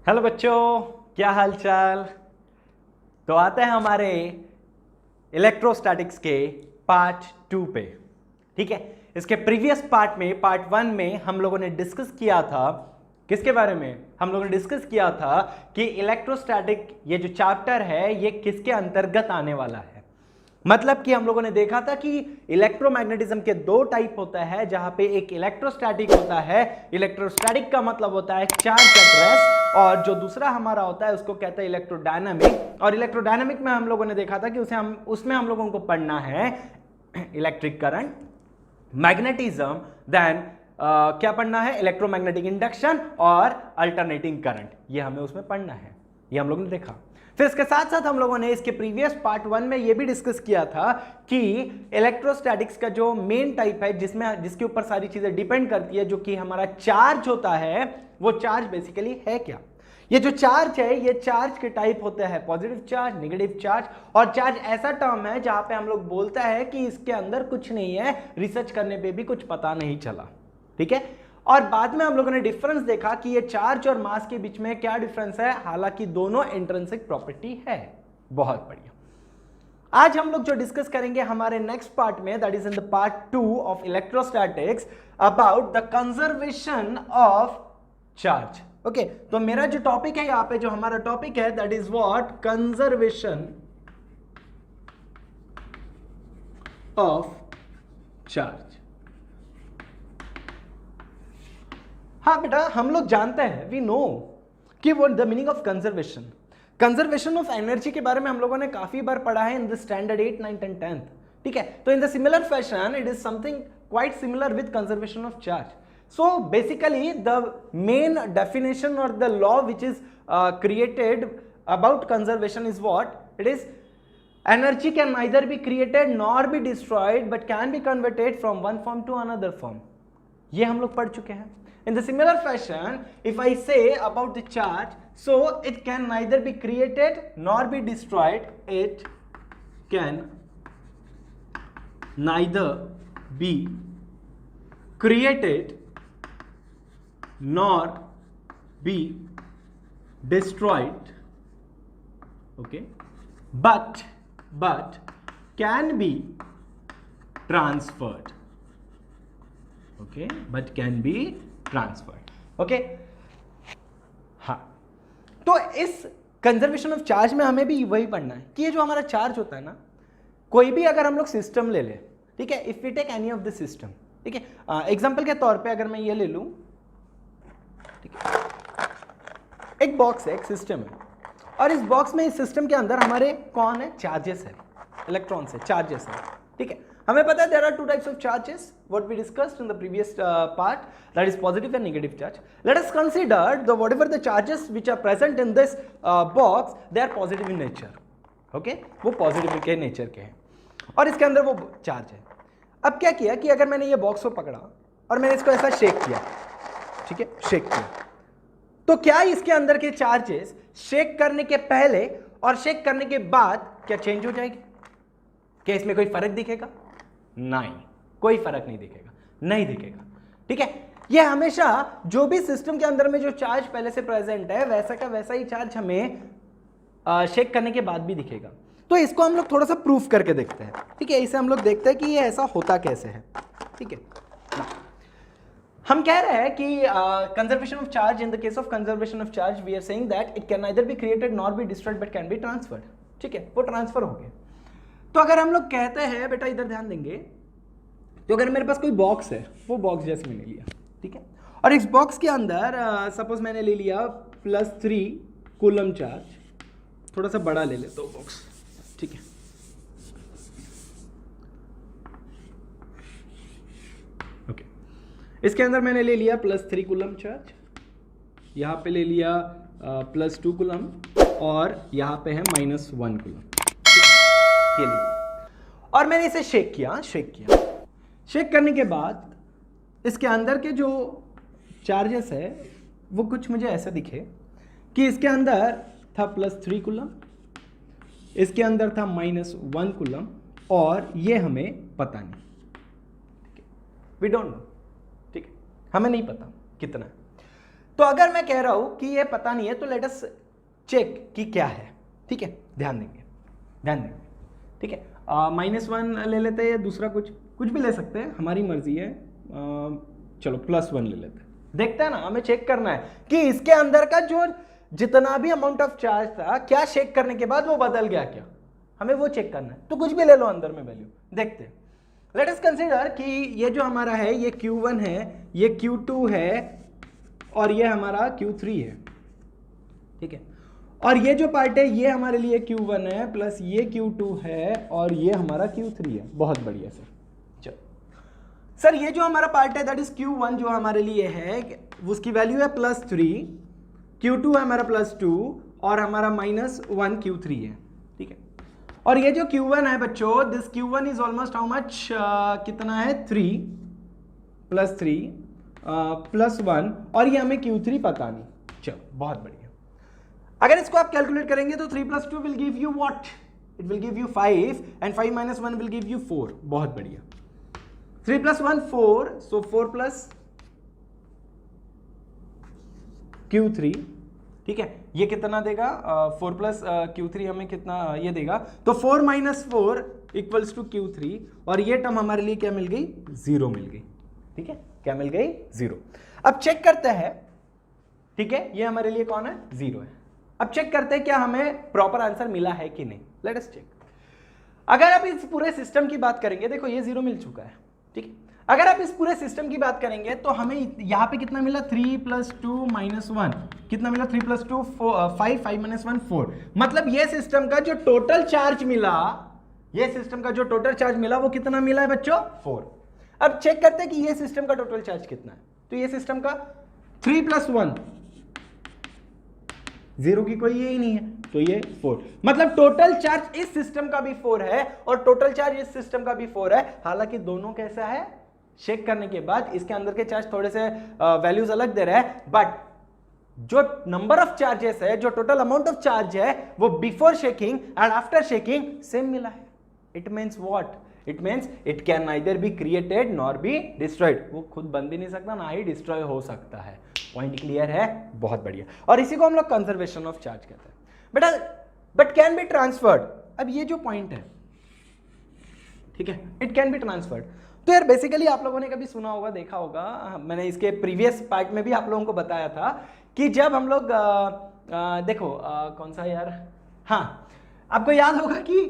Hello बच्चों, क्या हाल चाल। तो आते हैं हमारे इलेक्ट्रोस्टैटिक्स के पार्ट 2 पे। ठीक है, इसके प्रीवियस पार्ट में पार्ट 1 में हम लोगों ने डिस्कस किया था किसके बारे में। हम लोगों ने डिस्कस किया था कि इलेक्ट्रोस्टैटिक ये जो चैप्टर है ये किसके अंतर्गत आने वाला है। मतलब कि हम लोगों ने देखा था कि इलेक्ट्रोमैग्नेटिज्म के दो टाइप होता है, जहां पे एक इलेक्ट्रोस्टैटिक होता है। इलेक्ट्रोस्टैटिक का मतलब होता है चार्ज एट रेस्ट, और जो दूसरा हमारा होता है उसको कहते हैं इलेक्ट्रोडायनामिक। और इलेक्ट्रोडायनामिक में हम लोगों ने देखा था कि उसमें हम लोगों को पढ़ना है इलेक्ट्रिक करंट, मैग्नेटिज्म, देन क्या पढ़ना है, इलेक्ट्रोमैग्नेटिक इंडक्शन और अल्टरनेटिंग करंट। ये हमें उसमें पढ़ना है, ये हम लोगों ने देखा। फिर इसके साथ साथ हम लोगों ने इसके प्रीवियस पार्ट 1 में ये भी डिस्कस किया था कि इलेक्ट्रोस्टैटिक्स का जो मेन टाइप है जिसके ऊपर सारी चीजें डिपेंड करती है, जो कि हमारा चार्ज होता है, वो चार्ज बेसिकली है क्या। ये जो चार्ज है ये चार्ज के टाइप होते हैं पॉजिटिव चार्ज, नेगेटिव चार्ज। और चार्ज ऐसा टर्म है जहां पे हम लोग बोलता है कि इसके अंदर कुछ नहीं है, रिसर्च करने पे भी कुछ पता नहीं चला। ठीक है, और बाद में हम लोगों ने डिफरेंस देखा कि ये चार्ज और मास के बीच में क्या डिफरेंस है, हालांकि दोनों इंट्रिंसिक प्रॉपर्टी है। बहुत बढ़िया। आज हम लोग जो डिस्कस करेंगे हमारे नेक्स्ट पार्ट में, that is in the part 2 of electrostatics, about the conservation of charge. Okay, तो मेरा जो टॉपिक है यहां पे, जो हमारा टॉपिक है, that is what, conservation of charge. हाँ बेटा, हम लोग जानते हैं, वी नो कि वो the meaning of conservation. Conservation of energy के बारे में हम लोगों ने काफी बार पढ़ा है in the standard 8, 9 and 10th। ठीक है, तो in the similar fashion it is something quite similar with conservation of charge. So basically the main definition or the law which is created about conservation is what? It is energy can neither be created nor be destroyed but can be converted from one form to another form. ये हम लोग पढ़ चुके हैं। In the similar fashion, if I say about the charge, so it can neither be created nor be destroyed. It can neither be created nor be destroyed, okay, but can be transferred, okay, but can be transferred, okay। हाँ, तो इस conservation of charge में हमें भी वही पढ़ना है कि ये जो हमारा चार्ज होता है ना, कोई भी अगर हम लोग सिस्टम ले ले, ठीक है, if we take any of the system, ठीक है, एग्जांपल के तौर पे अगर मैं ये ले लूं, एक बॉक्स है, एक सिस्टम है, और इस बॉक्स में, इस सिस्टम के अंदर हमारे कौन है, चार्जेस है, इलेक्ट्रॉन्स है, चार्जेस है। ठीक है, हमें पता है there are two types of charges what we discussed in the previous part, that is positive and negative charge. Let us consider the whatever the charges which are present in this box, they are positive in nature. Okay, वो positive के nature के हैं और इसके अंदर वो charge है। अब क्या किया कि अगर मैंने ये बॉक्स को पकड़ा और मैंने इसको ऐसा शेक किया, ठीक है, शेक किया, तो क्या इसके अंदर के चार्जेस शेक करने के पहले और शेक करने के बाद क्या चेंज हो जाएगी? क्या इसमें कोई फर्क दिखेगा? नहीं, कोई फर्क नहीं दिखेगा, नहीं दिखेगा। ठीक है, ये हमेशा जो भी सिस्टम के अंदर में जो चार्ज पहले से प्रेजेंट है वैसा का वैसा ही चार्ज हमें शेक करने के बाद भी दिखेगा। तो इसको हम लोग थोड़ा सा प्रूफ करके देखते हैं। ठीक है, इसे हम लोग देखते हैं कि ये ऐसा होता कैसे है। ठीक है, हम कह रहे हैं कि conservation of charge, in the case of conservation of charge we are saying that it can neither be created nor be destroyed but can be transferred. ठीक है, वो ट्रांसफर हो गया। तो अगर हम लोग कहते हैं, बेटा इधर ध्यान देंगे, तो अगर मेरे पास कोई बॉक्स है, वो बॉक्स जैसे मैंने लिया, ठीक है, और इस बॉक्स के अंदर सपोज मैंने ले लिया +3 कूलम चार्ज, थोड़ा सा बड़ा ले लेता हूँ बॉक्स, ठीक है, ओके, इसके अंदर मैंने ले लिया +3 कूलम चार्ज, यहाँ पे ले लिया +2 कूलम और यहाँ पे है -1 कूलम, ये लिया, और मैंने इसे शेक किया, शेक करने के बाद इसके अंदर के जो चार्जेस है वो कुछ मुझे ऐसा दिखे कि इसके अंदर था +3 कूलम, इसके अंदर था -1 कूलम, और ये हमें पता नहीं, वी डोंट नो। ठीक है, हमें नहीं पता कितना है। तो अगर मैं कह रहा हूं कि ये पता नहीं है तो लेट अस चेक कि क्या है, ठीक है, ध्यान देंगे, ठीक है। -1 ले लेते हैं या दूसरा कुछ भी ले सकते हैं, हमारी मर्जी है। चलो +1 ले लेते हैं, देखते हैं ना, हमें चेक करना है कि इसके अंदर का जो जितना भी अमाउंट ऑफ चार्ज था क्या शेक करने के बाद वो बदल गया क्या, हमें वो चेक करना है। तो कुछ भी ले लो अंदर में वैल्यू, देखते हैं। लेट अस कंसीडर कि ये जो हमारा है ये Q1 है, ये Q2 है और ये हमारा Q3 है, ठीक है। और ये जो पार्ट है ये हमारे लिए Q1 है प्लस ये Q2 है और ये हमारा Q3 है। बहुत बढ़िया सर। चलो सर ये जो हमारा पार्ट है दैट इज Q1 जो हमारे लिए है उसकी वैल्यू है +3, Q2 है हमारा +2 और हमारा -1 Q3 है, ठीक है। और ये जो Q1 है बच्चों, this Q1 is almost how much, कितना है 3 + 3 +1 और ये हमें Q3 पता नहीं। चलो बहुत बढ़िया। अगर इसको आप कैलकुलेट करेंगे तो 3 + 2 will give you what, it will give you 5 and 5 - 1 will give you 4। बहुत बढ़िया। 3 + 1 4, सो 4 + Q3, ठीक है। ये कितना देगा, 4 + Q3 हमें कितना ये देगा, तो 4 - 4 = Q3 और ये टर्म हमारे लिए क्या मिल गई, 0 मिल गई, ठीक है। क्या मिल गई, 0। अब चेक करते हैं, ठीक है, ये हमारे लिए कौन है, 0 है। अब चेक करते हैं क्या हमें प्रॉपर आंसर मिला है कि नहीं। Let us check. अगर आप इस पूरे सिस्टम की बात करेंगे, देखो ये 0 मिल चुका है, ठीक है। अगर आप इस पूरे सिस्टम की बात करेंगे तो हमें यहां पे कितना मिला, 3 + 2 - 1 कितना मिला, 3 + 2 5, 5 - 1 4। मतलब ये सिस्टम का जो टोटल चार्ज मिला, ये सिस्टम का जो टोटल चार्ज मिला वो कितना मिला है बच्चों, 4। अब चेक करते हैं कि ये सिस्टम का टोटल चार्ज कितना है। तो ये सिस्टम का 3 + 1 0 की कोई ये ही नहीं है, तो ये 4। मतलब टोटल चार्ज इस सिस्टम का भी 4 है और टोटल चार्ज इस सिस्टम का भी 4 है। हालांकि दोनों कैसा है, शेक करने के बाद इसके अंदर के चार्ज थोड़े से वैल्यूज अलग दे रहा है, बट जो नंबर ऑफ चार्जेस है, जो टोटल अमाउंट ऑफ चार्ज है वो before shaking and after shaking same मिला है। It means what, it means it can neither be created nor be destroyed. वो खुद बन भी नहीं सकता, ना ही डिस्ट्रॉय हो सकता है। पॉइंट क्लियर है, बहुत बढ़िया। और इसी को हम लोग कंजर्वेशन ऑफ चार्ज कहते हैं बेटा, बट कैन बी ट्रांसफर्ड। अब ये जो पॉइंट है, ठीक है, इट कैन बी ट्रांसफर्ड। तो यार बेसिकली आप लोगों ने कभी सुना होगा, देखा होगा, मैंने इसके प्रीवियस पार्ट में भी आप लोगों को बताया था कि जब हम लोग देखो कौन सा यार, हाँ आपको याद होगा कि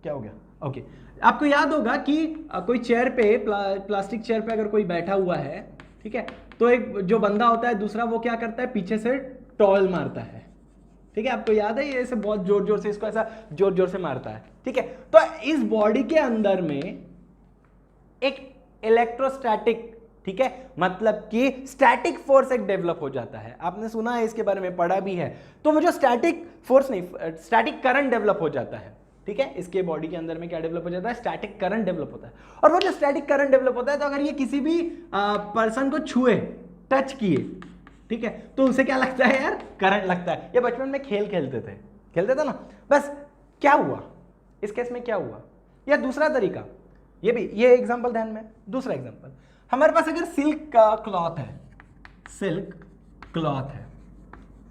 क्या हो गया, ओके, आपको याद होगा कि कोई चेयर पे, प्लास्टिक चेयर पे अगर कोई बैठा हुआ है, ठीक है, तो एक जो बंदा होता है दूसरा, वो क्या करता है, पीछे से टॉल मारता है, ठीक है। आपको याद है, ये ऐसे बहुत जोर जोर से इसको ऐसा जोर जोर से मारता है, ठीक है। तो इस बॉडी के अंदर में एक इलेक्ट्रोस्टैटिक, ठीक है, मतलब कि स्टैटिक फोर्स एक डेवलप हो जाता है। आपने सुना है इसके बारे में, पढ़ा भी है। तो वो जो स्टैटिक फोर्स नहीं, स्टैटिक करंट डेवलप हो जाता है, ठीक है। इसके बॉडी के अंदर में क्या डेवलप हो जाता है, स्टैटिक करंट डेवलप होता है। और वो जो स्टैटिक करंट डेवलप होता है, तो अगर ये किसी भी पर्सन को छुए, टच किए, ठीक है, तो उसे क्या लगता है यार, करंट लगता है। ये बचपन में खेल खेलते थे ना, बस क्या हुआ इस केस में, क्या हुआ। या दूसरा तरीका, ये एग्जांपल ध्यान में, दूसरा एग्जांपल, हमारे पास अगर सिल्क का क्लॉथ है, सिल्क क्लॉथ है,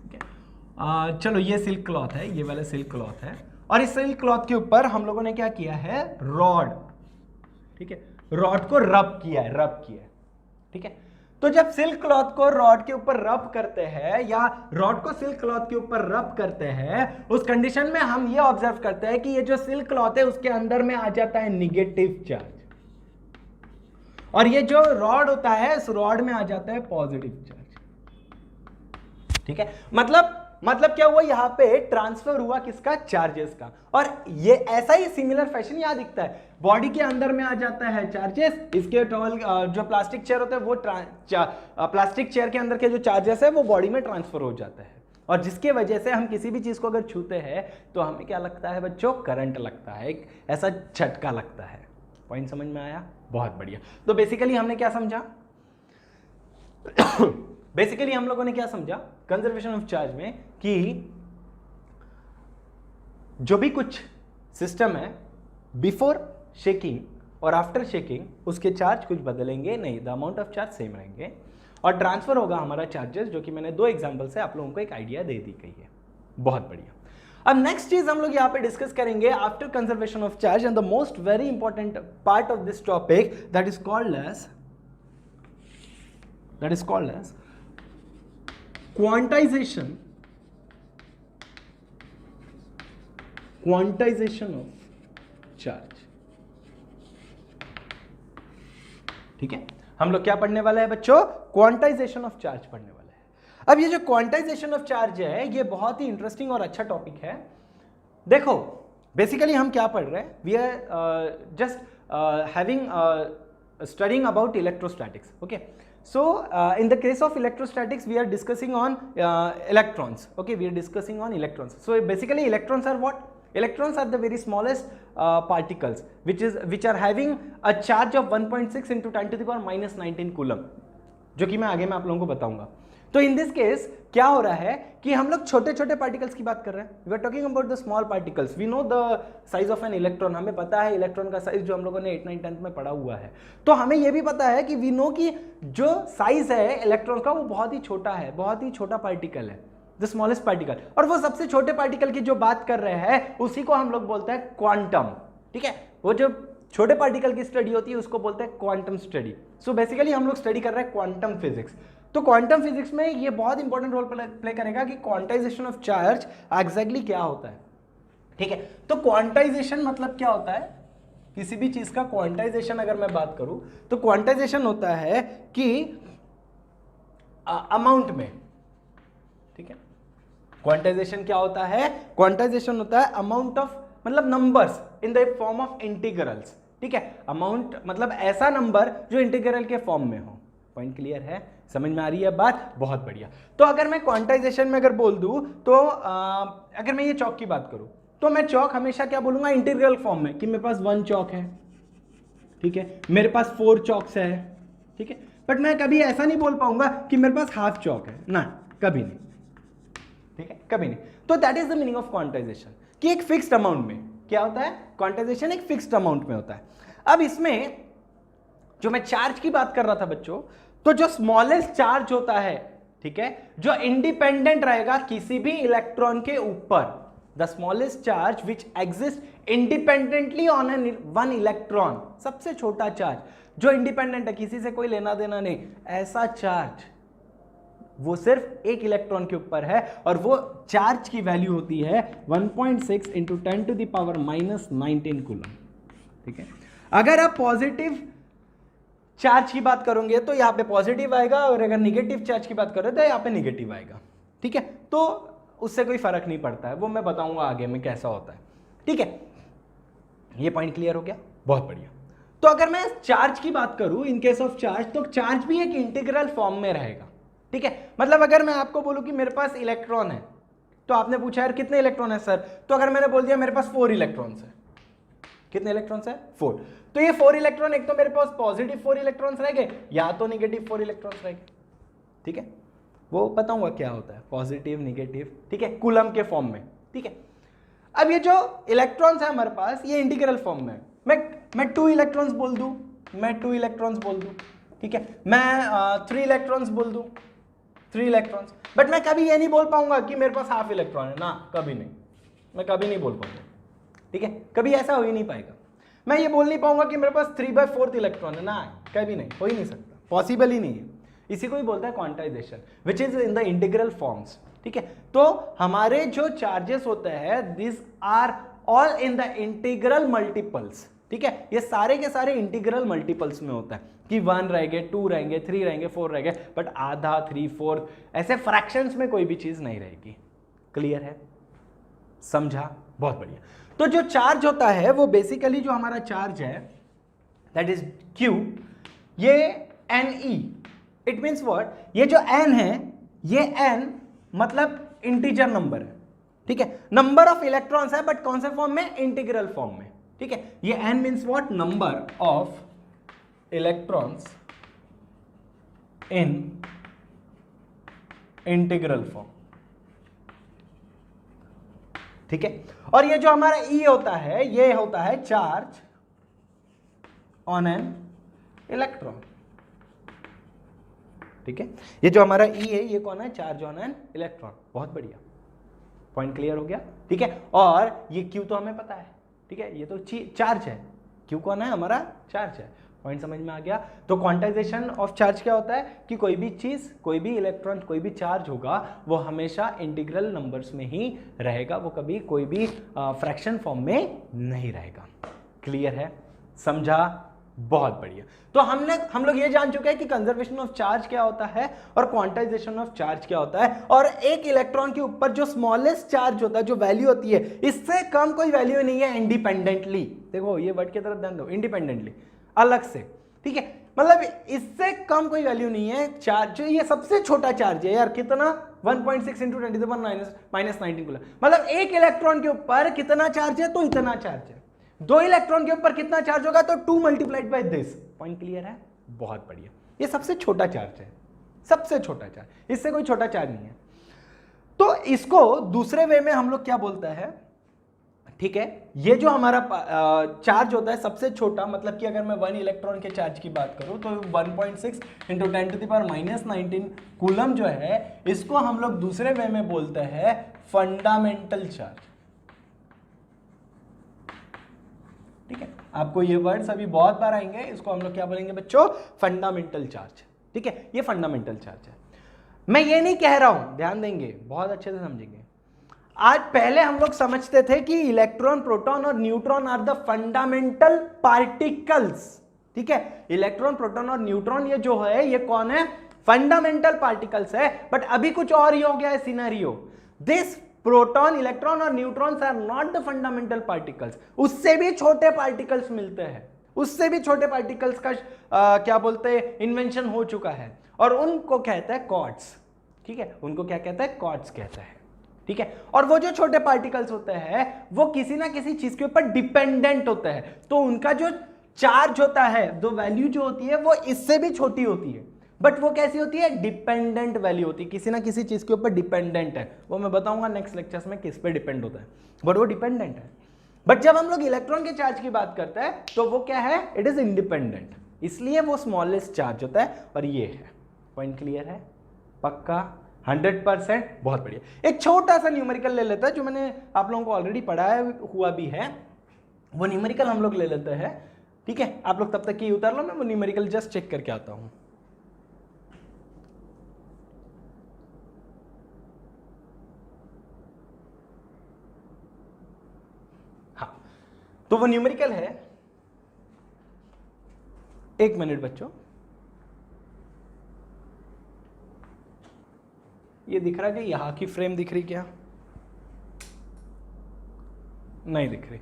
ठीक है, चलो ये सिल्क क्लॉथ है, ये वाला सिल्क क्लॉथ है, और इस सिल्क क्लॉथ के ऊपर हम लोगों ने क्या किया है, रॉड, ठीक है, रॉड को रब किया है, ठीक है। तो जब सिल्क क्लॉथ को रॉड के ऊपर रब करते हैं, या रॉड को सिल्क क्लॉथ के ऊपर रब करते हैं, उस कंडीशन में हम ये ऑब्जर्व करते हैं कि ये जो सिल्क क्लॉथ है उसके अंदर में आ जाता है निगेटिव चार्ज, और ये जो रॉड होता है उस रॉड में आ जाता है पॉजिटिव चार्ज, ठीक है। मतलब क्या हुआ, यहां पे ट्रांसफर हुआ किसका, चार्जेस का। और ये ऐसा ही सिमिलर फैशन यहां दिखता है, बॉडी के अंदर में आ जाता है चार्जेस, इसके टॉवल जो प्लास्टिक चेयर होता है वो प्लास्टिक चेयर के अंदर के जो चार्जेस है वो बॉडी में ट्रांसफर हो जाता है, और जिसके वजह से हम किसी भी चीज को अगर छूते हैं तो हमें क्या लगता है बच्चों, करंट लगता है, एक ऐसा झटका लगता है। पॉइंट समझ में आया, बहुत बढ़िया। तो बेसिकली हमने क्या समझा बेसिकली हम लोगों ने क्या समझा कंजर्वेशन ऑफ चार्ज में, कि जो भी कुछ सिस्टम है बिफोर शेकिंग और आफ्टर चेकिंग उसके चार्ज कुछ बदलेंगे नहीं, the amount of charge same रहेंगे और ट्रांसफर होगा हमारा चार्जेस, जो कि मैंने 2 एग्जांपल से आप लोगों को एक आइडिया दे दी गई है। बहुत बढ़िया। अब नेक्स्ट चीज हम लोग यहाँ पे डिस्कस करेंगे after conservation of charge and the most very important part of this topic that is called as quantization of charge. ठीक है, हम लोग क्या पढ़ने वाले हैं बच्चों? क्वांटाइजेशन ऑफ चार्ज पढ़ने वाले हैं। अब ये जो क्वांटाइजेशन ऑफ चार्ज है ये बहुत ही इंटरेस्टिंग और अच्छा टॉपिक है। देखो बेसिकली हम क्या पढ़ रहे हैं, we are just having studying about electrostatics. Okay, so in the case of electrostatics we are discussing on electrons. Okay, we are discussing on electrons. So basically electrons are what? Electrons are the very smallest particles which are having a charge of 1.6 into 10 to the power minus 19 coulomb, जो कि मैं आगे में आप लोगों को बताऊंगा। तो इन दिस केस क्या हो रहा है कि हम लोग छोटे छोटे पार्टिकल्स की बात कर रहे हैं। We are talking about the small particles. We know the size of an electron, हमें पता है इलेक्ट्रॉन का साइज, जो हम लोगों ने 8, 9, 10th में पढ़ा हुआ है। तो हमें यह भी पता है कि वी नो कि जो साइज है इलेक्ट्रॉन का वो बहुत ही छोटा है, बहुत ही छोटा पार्टिकल है, द स्मॉलेस्ट पार्टिकल। और वो सबसे छोटे पार्टिकल की जो बात कर रहे हैं उसी को हम लोग बोलते हैं क्वांटम। ठीक है, वो जो छोटे पार्टिकल की स्टडी होती है उसको बोलते हैं क्वांटम स्टडी। सो बेसिकली हम लोग स्टडी कर रहे हैं क्वांटम फिजिक्स। तो क्वांटम फिजिक्स में ये बहुत इंपॉर्टेंट रोल प्ले करेगा कि क्वांटाइजेशन ऑफ चार्ज एग्जैक्टली क्या होता है। ठीक है, तो क्वांटाइजेशन मतलब क्या होता है? किसी भी चीज का क्वांटाइजेशन अगर मैं बात करूं तो क्वांटाइजेशन होता है कि अमाउंट में। ठीक है, क्वांटाइजेशन क्या होता है? क्वांटाइजेशन होता है अमाउंट ऑफ, मतलब numbers in the form of integrals. ठीक है, अमाउंट मतलब ऐसा नंबर जो इंटीग्रल के फॉर्म में हो। पॉइंट क्लियर है? समझ में आ रही है बात? बहुत बढ़िया। तो अगर मैं क्वांटाइजेशन में अगर बोल दूं तो अगर मैं ये चौक की बात करूं तो मैं चौक हमेशा क्या बोलूंगा? इंटीग्रल फॉर्म में, कि मेरे पास 1 चौक है। ठीक है, मेरे पास 4 चौक्स है। ठीक है, बट मैं कभी ऐसा नहीं बोल पाऊंगा कि मेरे पास हाफ चौक है ना, कभी नहीं। ठीक है, कभी नहीं। तो that is the meaning of quantization, कि एक फिक्स्ड अमाउंट में क्या होता है? क्वांटाइजेशन एक फिक्स्ड अमाउंट में होता है। अब इसमें जो मैं चार्ज की बात कर रहा था बच्चों, तो जो स्मॉलेस्ट चार्ज होता है, ठीक है, जो इंडिपेंडेंट रहेगा किसी भी इलेक्ट्रॉन के ऊपर, the smallest charge which exist independently on an one electron, सबसे छोटा चार्ज जो इंडिपेंडेंट है, किसी से कोई लेना देना नहीं, ऐसा चार्ज वो सिर्फ एक इलेक्ट्रॉन के ऊपर है और वो चार्ज की वैल्यू होती है 1.6 into 10 to the power minus 19 coulomb. ठीक है, अगर आप पॉजिटिव चार्ज की बात करोगे तो यहाँ पे पॉजिटिव आएगा और अगर निगेटिव चार्ज की बात करोगे तो यहाँ पे निगेटिव आएगा। ठीक है, तो उससे कोई फर्क नहीं पड़ता है, वो मैं बताऊंगा आगे में कैसा होता है। ठीक है, ये पॉइंट क्लियर हो गया? बहुत बढ़िया। तो अगर मैं चार्ज की बात करूं, इन केस ऑफ चार्ज, तो चार्ज भी एक इंटीग्रल फॉर्म में रहेगा। ठीक है, मतलब अगर मैं आपको बोलूं कि मेरे पास इलेक्ट्रॉन है, तो आपने पूछा यार कितने इलेक्ट्रॉन है सर, तो अगर मैंने बोल दिया मेरे पास 4 इलेक्ट्रॉन्स है। कितने इलेक्ट्रॉन्स है? 4। तो ये 4 इलेक्ट्रॉन, एक तो मेरे पास पॉजिटिव 4 इलेक्ट्रॉन्स रह गए या तो निगेटिव 4 इलेक्ट्रॉन्स रह गए। ठीक है, वो बताऊंगा क्या होता है पॉजिटिव निगेटिव। ठीक है, कूलम के फॉर्म में। ठीक है, अब ये जो इलेक्ट्रॉन्स है हमारे पास, ये इंटीग्रल फॉर्म में, मैं 2 इलेक्ट्रॉन्स बोल दूं, मैं 2 इलेक्ट्रॉन्स बोल दूं। ठीक है, मैं 3 इलेक्ट्रॉन्स बोल दूं, 3 इलेक्ट्रॉन्स, बट मैं कभी ये नहीं बोल पाऊंगा कि मेरे पास हाफ इलेक्ट्रॉन है ना, कभी नहीं, मैं कभी नहीं बोल पाऊंगा। ठीक है, कभी ऐसा हो ही नहीं पाएगा। मैं ये बोल नहीं पाऊंगा कि मेरे पास 3/4 इलेक्ट्रॉन है ना, कभी नहीं, हो ही नहीं सकता, पॉसिबल ही नहीं है। इसी को ही बोलता है quantization, which is in the integral forms. ठीक है, तो हमारे जो चार्जेस होते हैं this are all in the integral multiples. ठीक है, ये सारे के सारे इंटीग्रल मल्टीपल्स में होता है कि 1 रहेंगे, 2 रहेंगे, 3 रहेंगे, 4 रहेंगे, बट आधा, 3/4 ऐसे फ्रैक्शंस में कोई भी चीज नहीं रहेगी। क्लियर है? समझा? बहुत बढ़िया। तो जो चार्ज होता है वो बेसिकली जो हमारा चार्ज है दैट इज Q, ये Ne, इट मीन्स व्हाट? ये जो n है, ये n मतलब इंटीजर नंबर है। ठीक है, नंबर ऑफ इलेक्ट्रॉन्स है, बट कौन से फॉर्म में? इंटीग्रल फॉर्म में। ठीक है, ये n means what? Number of electrons in integral form. ठीक है, और ये जो हमारा E होता है, ये होता है चार्ज ऑन एन इलेक्ट्रॉन। ठीक है, ये जो हमारा E है ये कौन है, चार्ज ऑन एन इलेक्ट्रॉन। बहुत बढ़िया, पॉइंट क्लियर हो गया। ठीक है, और ये Q तो हमें पता है। ठीक है, ये तो चार्ज है, Q कौन है, हमारा चार्ज है। पॉइंट समझ में आ गया। तो क्वांटाइजेशन ऑफ चार्ज क्या होता है कि कोई भी चीज, कोई भी इलेक्ट्रॉन, कोई भी चार्ज होगा वो हमेशा इंटीग्रल नंबर्स में ही रहेगा, वो कभी कोई भी फ्रैक्शन फॉर्म में नहीं रहेगा। क्लियर है, समझा, बहुत बढ़िया। तो हम लोग ये जान चुके हैं कि कंजर्वेशन ऑफ चार्ज क्या होता है और क्वांटाइजेशन ऑफ चार्ज क्या होता है, और एक इलेक्ट्रॉन के ऊपर जो स्मॉलेस्ट चार्ज होता है, जो वैल्यू होती है, इससे कम कोई वैल्यू नहीं है इंडिपेंडेंटली। देखो ये वर्ड की तरफ ध्यान दो, इंडिपेंडेंटली, अलग से। ठीक है, मतलब इससे कम कोई वैल्यू नहीं है चार्ज। जो ये सबसे छोटा चार्ज है यार, कितना, 1.6 इंटू 10⁻⁻19 कूलम। मतलब एक इलेक्ट्रॉन के ऊपर कितना चार्ज है, तो इतना चार्ज है। 2 इलेक्ट्रॉन के ऊपर कितना चार्ज होगा, तो 2 multiplied by this. Point clear है, बहुत बढ़िया। ये सबसे छोटा चार्ज है, सबसे छोटा चार्ज, इससे कोई छोटा चार्ज नहीं है। तो इसको दूसरे वे में हम लोग क्या बोलते हैं, ठीक है, ये जो हमारा चार्ज होता है सबसे छोटा, मतलब कि अगर मैं 1 इलेक्ट्रॉन के चार्ज की बात करूं तो 1.6 इंटू 10⁻⁻19 कूलम जो है, इसको हम लोग दूसरे वे में बोलते हैं फंडामेंटल चार्ज। ठीक है, आपको ये वर्ड्स अभी बहुत बार आएंगे, इसको हम लोग क्या बोलेंगे बच्चों, फंडामेंटल चार्ज। ठीक है, ये फंडामेंटल चार्ज है। मैं ये नहीं कह रहा हूं, ध्यान देंगे, बहुत अच्छे से समझेंगे। आज पहले हम लोग समझते थे कि इलेक्ट्रॉन, प्रोटॉन और neutron are the fundamental particles. ठीक है, इलेक्ट्रॉन, प्रोटॉन और न्यूट्रॉन ये जो है, ये कौन है, फंडामेंटल पार्टिकल्स है। बट अभी कुछ और ही हो गया है सिनेरियो। दिस प्रोटॉन, इलेक्ट्रॉन और neutrons are not the fundamental particles. उससे भी छोटे पार्टिकल्स मिलते हैं, उससे भी छोटे पार्टिकल्स का क्या बोलते हैं, इन्वेंशन हो चुका है, और उनको कहता है क्वार्ट्स। ठीक है, उनको क्या कहता है, क्वार्ट्स कहता है। ठीक है, और वो जो छोटे पार्टिकल्स होते हैं वो किसी ना किसी चीज के ऊपर डिपेंडेंट होते हैं, तो उनका जो चार्ज होता है, जो वैल्यू जो होती है वो इससे भी छोटी होती है। बट वो कैसी होती है, डिपेंडेंट वैल्यू होती है, किसी ना किसी चीज के ऊपर डिपेंडेंट है। वो मैं बताऊंगा नेक्स्ट लेक्चर्स में किस पे डिपेंड होता है, बट वो डिपेंडेंट है। बट जब हम लोग इलेक्ट्रॉन के चार्ज की बात करते हैं तो वो क्या है, इट इज इंडिपेंडेंट, इसलिए वो स्मॉलेस्ट चार्ज होता है, और ये है। पॉइंट क्लियर है, पक्का, 100%, बहुत बढ़िया। एक छोटा सा न्यूमेरिकल ले लेता है, जो मैंने आप लोगों को ऑलरेडी पढ़ाया हुआ भी है, वो न्यूमेरिकल हम लोग ले लेते हैं। ठीक है, आप लोग तब तक की उतार लो, मैं वो न्यूमेरिकल जस्ट चेक करके आता हूं। हाँ, तो वो न्यूमेरिकल है, 1 मिनट बच्चों, ये दिख रहा है कि यहां की फ्रेम दिख रही, क्या नहीं दिख रही,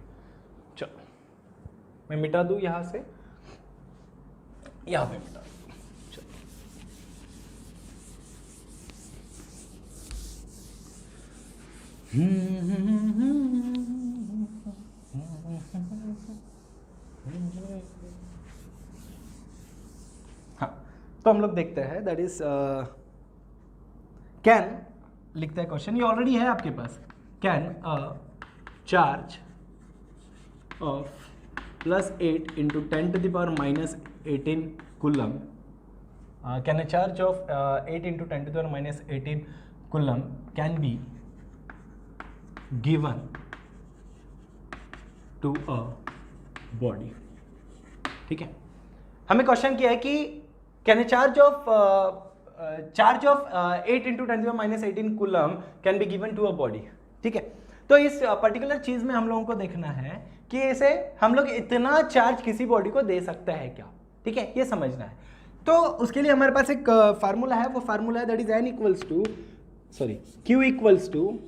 चलो मैं मिटा दूं यहां से, यहां पे मिटा दूं, चलो। हाँ, तो हम लोग देखते हैं, दैट इज कैन, लिखते हैं क्वेश्चन, ये ऑलरेडी है आपके पास। Can a charge of +8 into 10⁻⁻18 coulomb, can a charge of 8 into 10⁻⁻18 coulomb can be given to a body. ठीक है, हमें क्वेश्चन किया है कि can a charge of 8 into 10⁻⁻18 coulomb can be given to a body. ठीक है, तो इस पर्टिकुलर चीज में हम लोगों को देखना है कि इसे हम लोग इतना चार्ज किसी बॉडी को दे सकते हैं क्या। ठीक है, ये समझना है। तो उसके लिए हमारे पास एक फार्मूला है, वो फार्मूला है that is Q equals to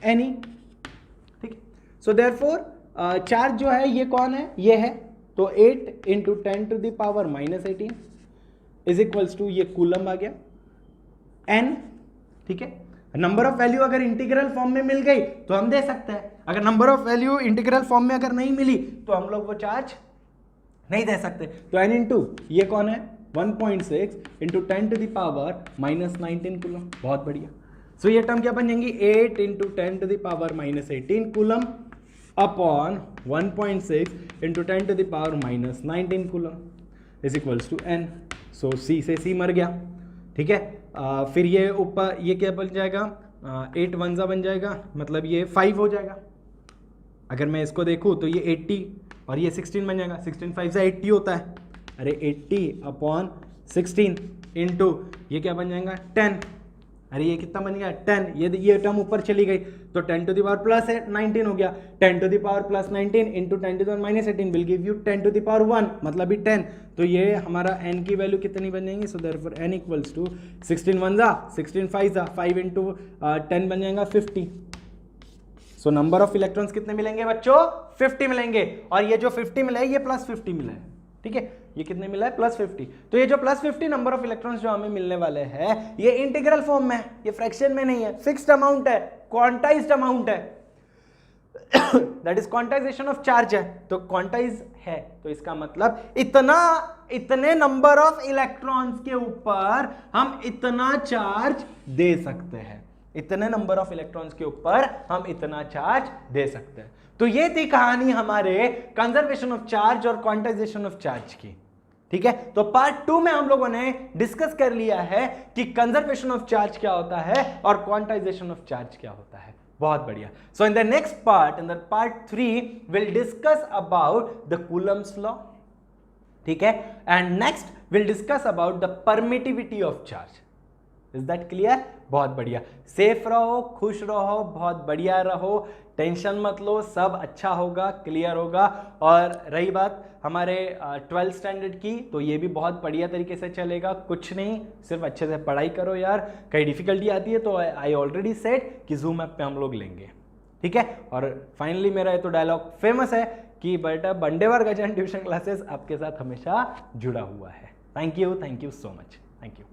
n e. ठीक, सो देयरफॉर चार्ज जो है ये कौन है, ये है, तो 8 इंटू 10⁻⁻18 इज इक्वल्स टू, ये कूलम आ गया, n। ठीक है, नंबर ऑफ वैल्यू अगर इंटीग्रल फॉर्म में मिल गई तो हम दे सकते हैं, अगर number of value integral form में अगर नहीं मिली तो हम लोग वो चार्ज नहीं दे सकते। तो n इंटू ये कौन है, 1.6 इंटू 10⁻⁻19 कूलम, बहुत बढ़िया। सो ये टर्म क्या बन जाएंगी, 8 into 10⁻⁻18 coulomb upon 1.6 into 10 to the power minus 19 coulomb is equals to n। So C से C मर गया, ठीक है। फिर ये ऊपर ये क्या बन जाएगा, 8 1 बन जाएगा, मतलब ये 5 हो जाएगा। अगर मैं इसको देखूँ तो ये 80 और ये 16 बन जाएगा, 16 5 से 80 होता है। अरे 80 अपॉन 16 इंटू ये क्या बन जाएगा 10। अरे ये कितना बन गया 10, ये टर्म ऊपर चली गई तो 10 टू द पावर प्लस 19 हो गया। 10 to the power plus 19 into 10 to the power minus 18 will give you 10 to the power 1, मतलब भी 10। तो ये हमारा n की वैल्यू कितनी बन जाएंगी, so therefore n equals to 16 1 जा 16 5 जा 5 इंटू 10 बन जाएगा 50। सो नंबर ऑफ इलेक्ट्रॉन्स कितने मिलेंगे बच्चों, 50 मिलेंगे। और ये जो 50 मिला है ये प्लस 50 मिला है, ठीक है। ये कितने मिला है, प्लस 50। तो ये जो प्लस 50 नंबर ऑफ इलेक्ट्रॉन्स जो हमें मिलने वाले हैं ये इंटीग्रल फॉर्म में है, ये फ्रैक्शन में नहीं है, फिक्स्ड अमाउंट है, क्वांटाइज्ड अमाउंट है। That is quantization of charge है, तो क्वांटाइज है तो इसका मतलब इतने नंबर ऑफ इलेक्ट्रॉन्स के ऊपर हम इतना चार्ज दे सकते हैं, इतने नंबर ऑफ इलेक्ट्रॉन्स के ऊपर हम इतना चार्ज दे सकते हैं। तो ये थी कहानी हमारे कंजर्वेशन ऑफ चार्ज और क्वांटाइजेशन ऑफ चार्ज की, ठीक है। तो पार्ट 2 में हम लोगों ने डिस्कस कर लिया है कि कंजर्वेशन ऑफ चार्ज क्या होता है और क्वांटाइजेशन ऑफ चार्ज क्या होता है। बहुत बढ़िया। So in the next part, in the part 3 will discuss about the Coulomb's law, ठीक है। And next will discuss about the permittivity of charge. Is that clear? बहुत बढ़िया। सेफ रहो, खुश रहो, बहुत बढ़िया रहो, टेंशन मत लो, सब अच्छा होगा, क्लियर होगा। और रही बात हमारे 12th स्टैंडर्ड की, तो ये भी बहुत बढ़िया तरीके से चलेगा। कुछ नहीं, सिर्फ अच्छे से पढ़ाई करो यार। कहीं डिफिकल्टी आती है तो आई ऑलरेडी सेड कि जूम ऐप पे हम लोग लेंगे, ठीक है। और फाइनली मेरा ये तो डायलॉग फेमस है कि बेटा बंडेवर गजान ट्यूशन क्लासेस आपके साथ हमेशा जुड़ा हुआ है। Thank you so much, thank you.